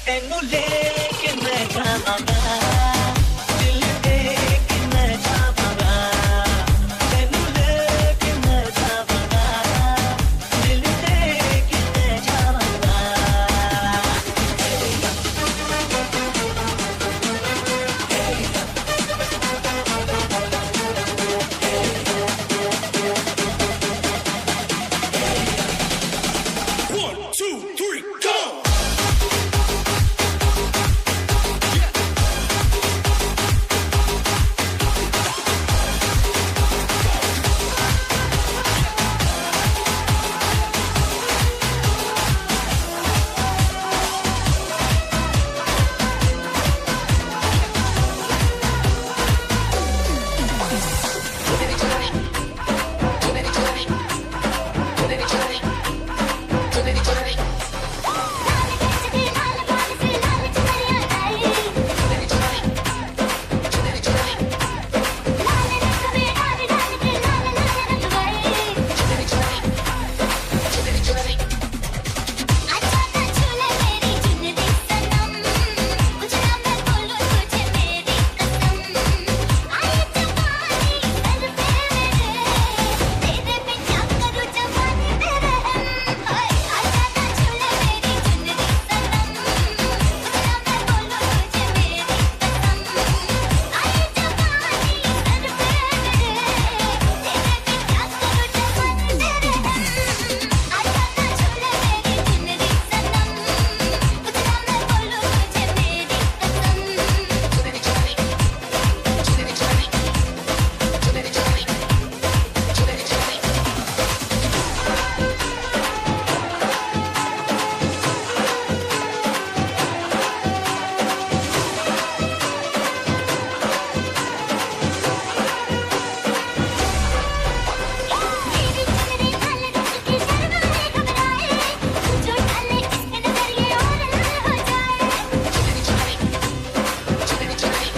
तेनू लेके मैं जावांगा दिल दे के मैं जावांगा तेनू लेके मैं जावांगा दिल दे के मैं जावांगा One, two, three, go!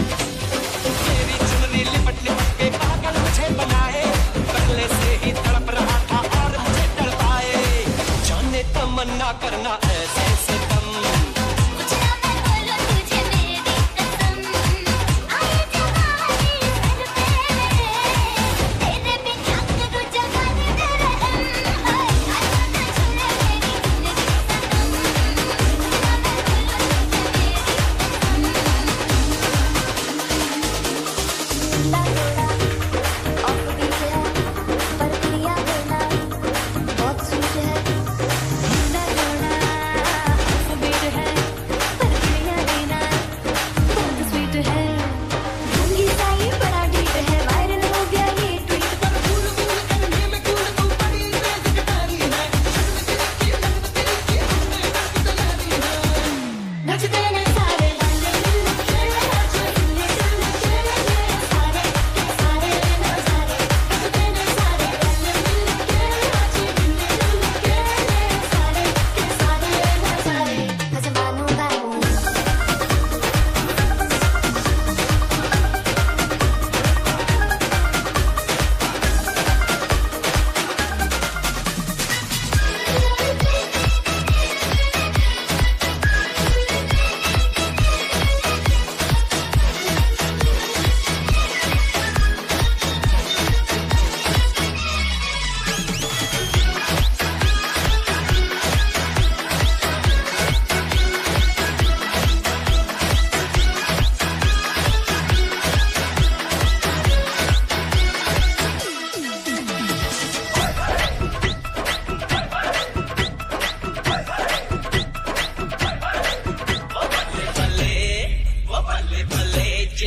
तेरी चुन्नी लिपट लिपट के पागल मुझे बनाए पहले से ही तड़प रहा था और मुझे तड़पाए जाने तमन्ना करना ऐसे सितम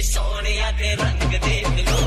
सोनिया के रंग देख लो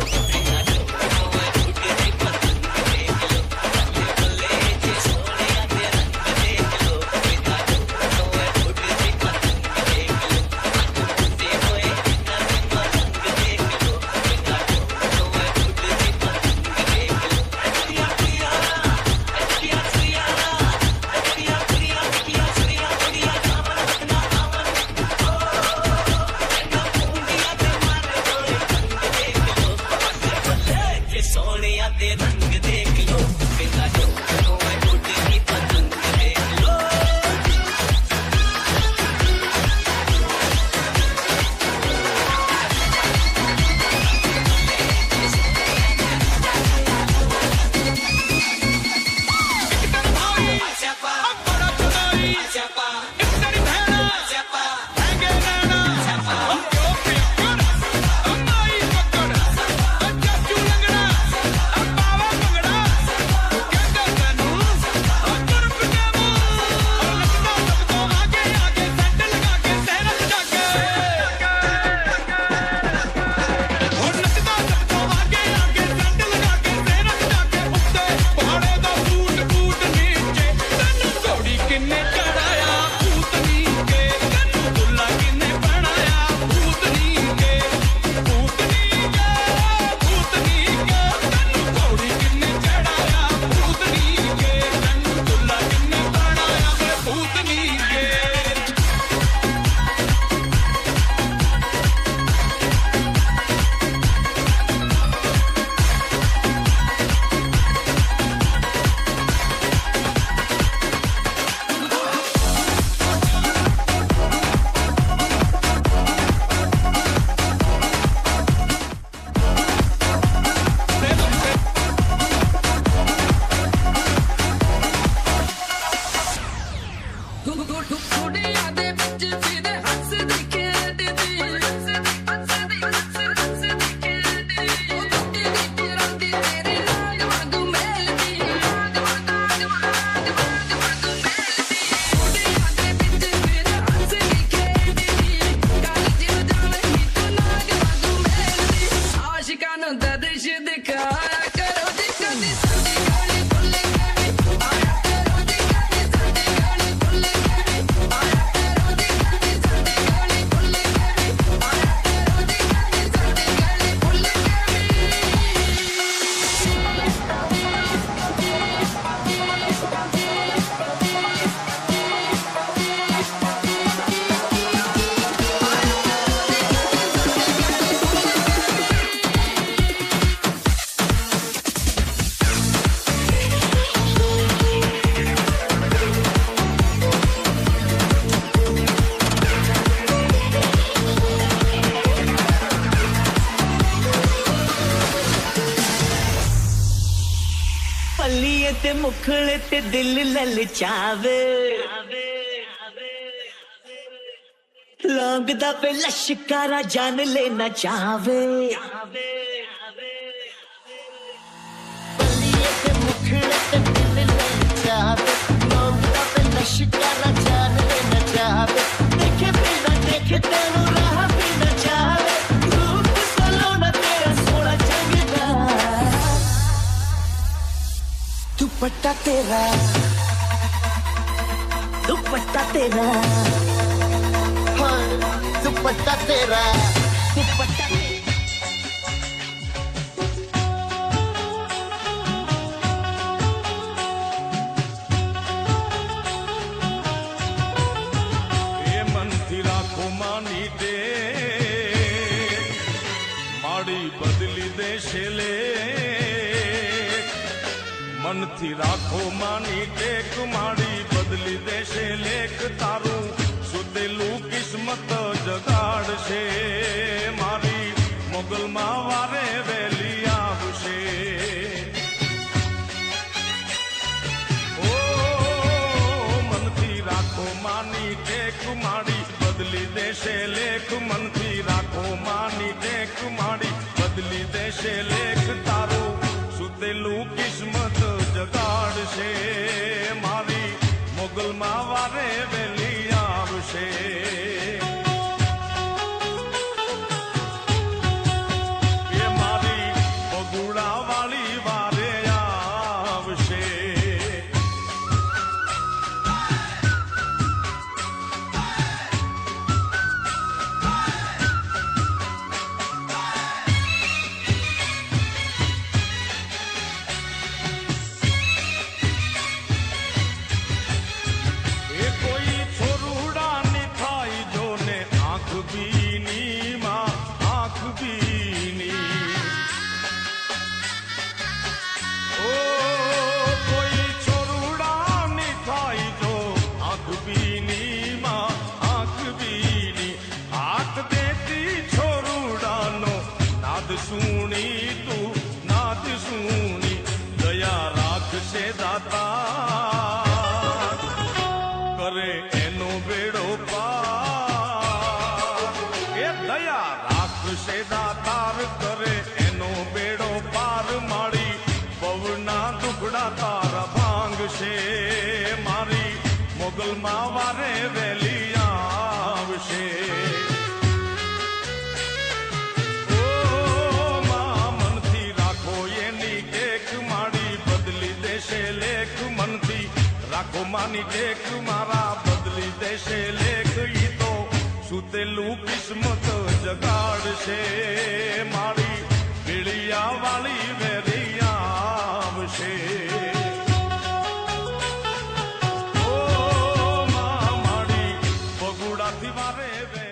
ਪੱਲੀਏ ਤੇ ਮੁਖੜੇ ਤੇ ਦਿਲ ਲਲਚਾਵੇ ਲੌਂਗ ਦਾ ਪੇ ਲਸ਼ਕਾਰਾ ਜਾਨ ਲੈਣਾ ਚਾਵੇ ਪੱਲੀਏ ਤੇ ਮੁਖੜੇ ਤੇ ਦਿਲ ਲਲਚਾਵੇ ਲੌਂਗ ਦਾ ਪੇ ਲਸ਼ਕਾਰਾ ਜਾਨ ਲੈਣਾ ਚਾਵੇ ਦੇਖੇ ਬਿਨਾ ਦੇਖੇ ਤੈਨੂੰ ਰਾਹ ਵੀ ਨਾ ਚਾਵੇ ਰੂਪ ਸਲੋਨਾ ਤੇਰਾ ਸੋਹਣਾ ਚੰਗਦਾ दुपट्टा तेरा हाँ, दुपट्टा तेरा दुपट्टा એ મનથી રાખો માની દે માડી બદલી દેશે લે મનથી રાખો માની ટેક માડી બદલી દેશે લેખ તારું સુતેલું કિસ્મત જગાડશે મારી મોગલમાં વારે વેલી આવશે ઓ મનથી રાખો માની ટેક માડી બદલી દેશે લેખ મનથી રાખો માની ટેક માડી બદલી દેશે લેખ તારું સુતેલું કિસ્મત જગાડશે મારી મોગલમાં વારે વેલી આવશે એ મારી બગુડા વાળી વારે આવશે સુણી તું નાદ સુણી દયા રાખશે દાતા કરે એનો બેડો પાર એ દયા રાખશે દાતાર કરે એનો બેડો પાર મારી પવના દુખડા તારા ભાંગશે મારી મોગલમાં વારે વેલી આવશે રાખો માની ટેક મારા બદલી દેશે લેખ ઈ તો સુતેલું કિસ્મત જગાડશે મારી પીળિયા વાળી વેરી આવશે ઓ મા મારી બગુડાથી વારે વેલી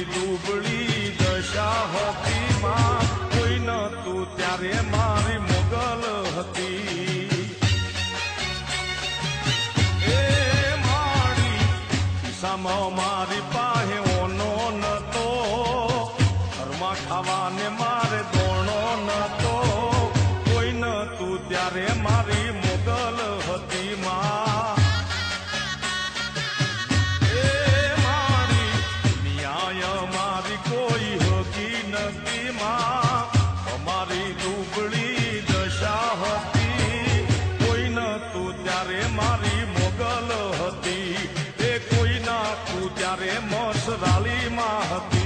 ડૂબળી દશા હતી માં કોઈ નતું ત્યારે મારી મોગલ હતી એ મારી સામો મારી પા ત્યારે મોસરાલીમાં હતી.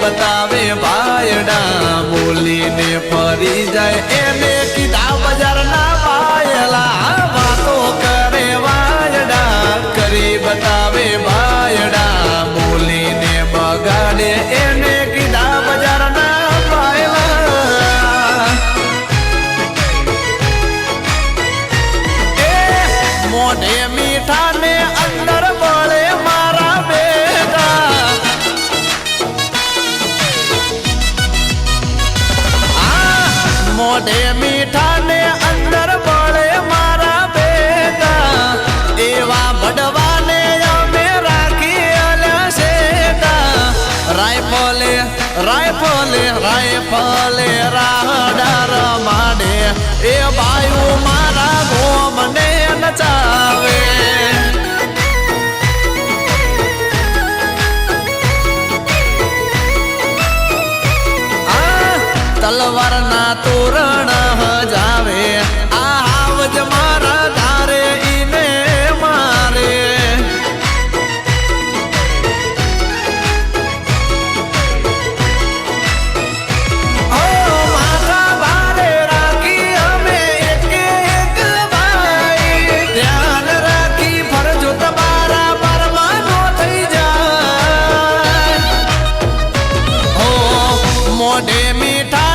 બતાવે ભાયડા બોલીને ફરી જાય એને કીધા બજારના પાયલા વાતો કરે વાયડા કરી બતાવે ભાયડા બોલીને બગાડે એને કીધા બજારના પાયલા મોઢે મીઠા ને અંદર બળે મારા બેટા મોઢે મીઠા ને અંદર બળે મારા બેટા એવા ભડવાને અમે રાખી અલ્યા શેટા રાયફલે રાયફલે રાયફલે રાડાર માડે એ બાયુ મારા ગોમને નચાવે તલવારના તોરણ હજાવે આ હાવજ મારા ધારે ઈને મારે ઓ મારા ભારે રાખી અમે એક ભાઈ ધ્યાન રાખી ફરજો તમારા પરમાનો થઈ જાય ઓ મોઢે મીઠા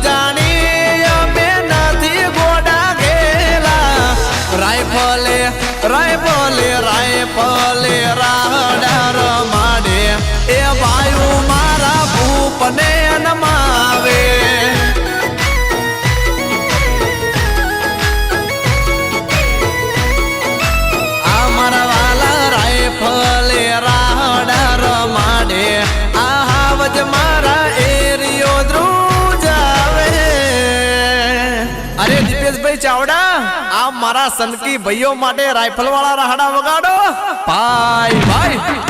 જાણી અમે નથી ગોડા ગેલા રાયફલે રાયફલે રાયફલે રાડાર માડે એ વાયુ મારા ભૂપને નમાવે આ મારા વાલા રાયફલે રાડાર માડે આ હાવજ મારા એરિયો ધ્રુવ અરે દીપેશભાઈ ચાવડા આ મારા સનકી ભાઈઓ માટે રાઇફલ વાળા રાહડા વગાડો ભાઈ ભાઈ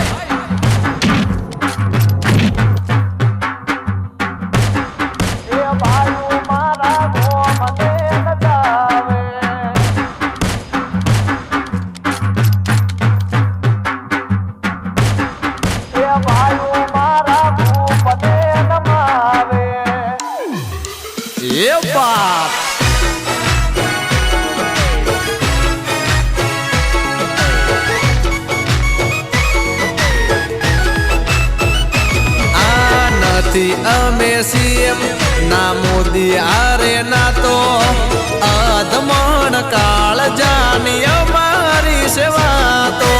એ બાપ અમે સીએમ ના મોદી આરે ના તો અધમણ કાળ જાની અમારી સેવા તો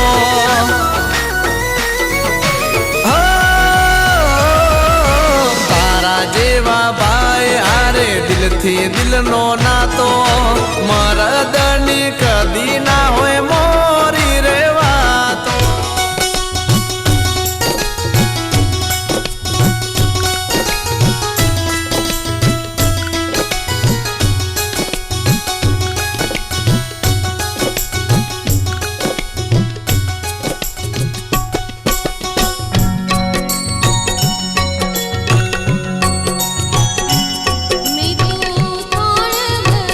તારા જેવા ભાઈ આરે દિલથી દિલનો નાતો મરદની કદી ના હોય મોરી રેવા તો मैं तू तोड़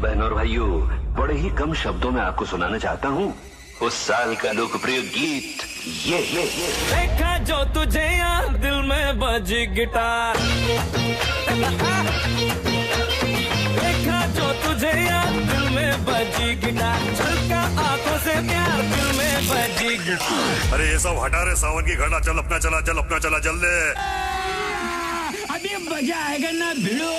बहनों और भाइयों, बड़े ही कम शब्दों में आपको सुनाना चाहता हूँ उस साल का लोकप्रिय गीत ये देखा जो तुझे यार दिल में बजी गिटार देखा जो तुझे यार दिल में बजी गिटार छलका आंखों से प्यार दिल में बजी गिटार। अरे ये सब हटा रे सावन की घड़ा, चल अपना चला जल्दी। अभी मजा आएगा ना भिड़ो।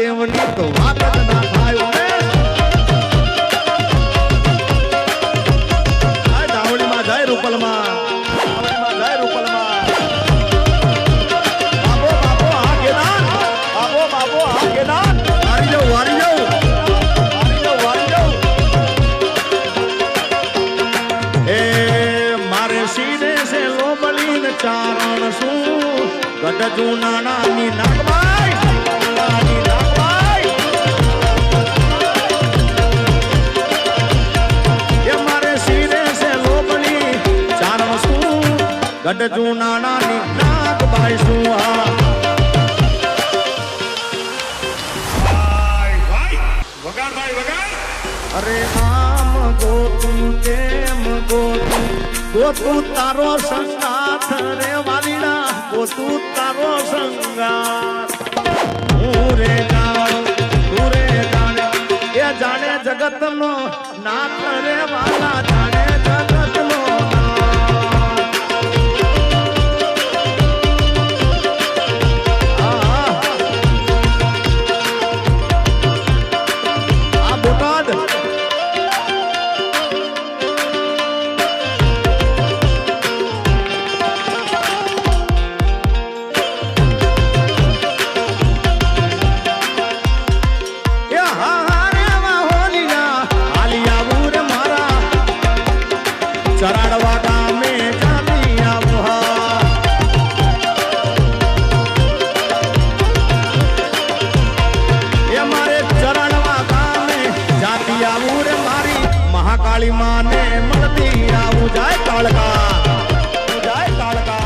દેવની તો વાત જ ના થાય ને આ ડાવડીમાં જાય રૂપલમાં ડાવડીમાં જાય રૂપલમાં બાપો આ કેદાર બાપો આ કેદાર વારી જાઉં એ મારે સીને છે લોબલીન ચારણ શું ગઢ જૂનાની નાગભાઈ એ મારે સીને છે લોબલી ચારણ શું ગઢ જૂનાની નાગભાઈ શું અરે આમ ગોતું તેમ ગોતું તારો સંગાથ રે વાલીડા ગોતું તારો સંગાથ હું રે જાણ તું રે જાણે એ જાણે જગતનો નાથ રે વાલા જાણે જગતનો આ બોટાદ ચરાડવા ગામે જામી આવો એ મારે ચરાડવા ગામે જાતી આવું રે મારી મહાકાળી માને મળતી આવું જાય કાળકા જાય કાળકા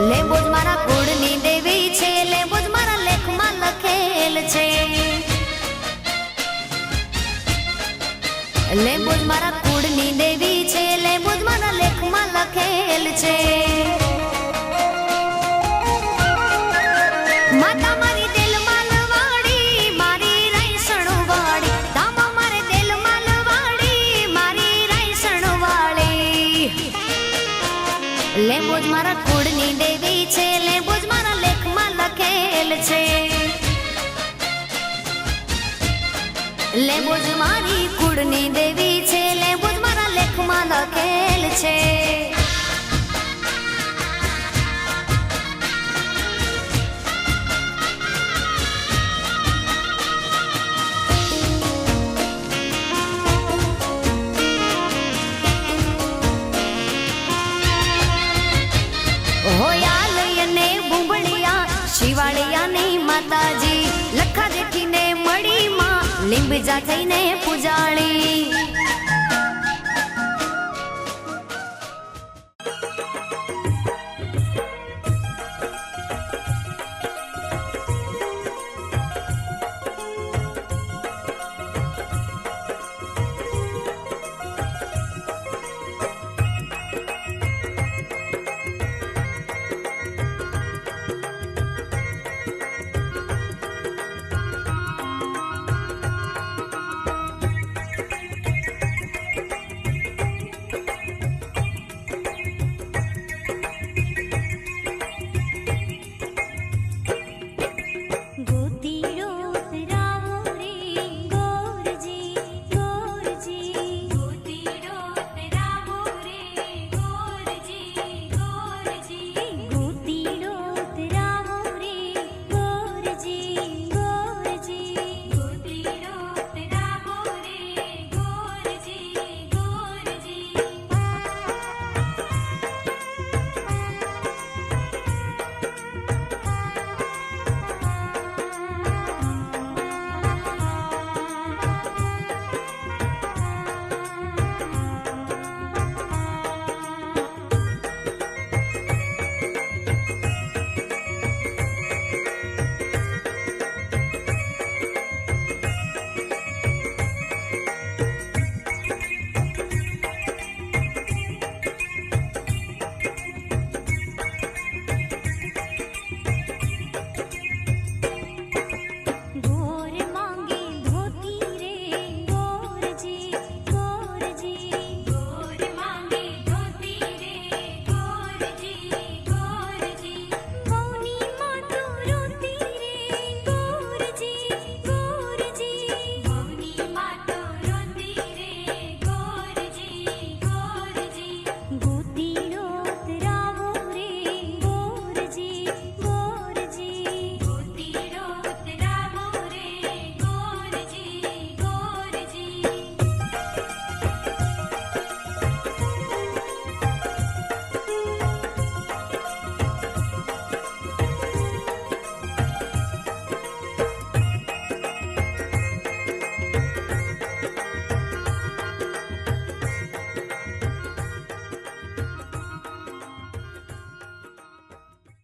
લેબોજ મારા કુળની દેવી છે લેબોજ મારા લેખમાં લખેલ છે લેબોજ મારા કુળની દેવી છે લેબોજ મારા લેખમાં લખેલ છે માતા મારી દિલમાં લવાડી મારી રાયસણ વાળી તામા મારે દિલમાં લવાડી મારી રાયસણ વાળી લેબોજ મારા કુળની દેવી છે લેબોજ મારા લેખમાં લખેલ છે લેબોજ મારી કુળની દેવી છે લેબોજ મારા લેખમાં લખેલ છે હોયાલયને બુંબળિયા શિવાળિયાની માતાજી લખા જેઠીને મળી માં લીંબજા થઈને પૂજાળી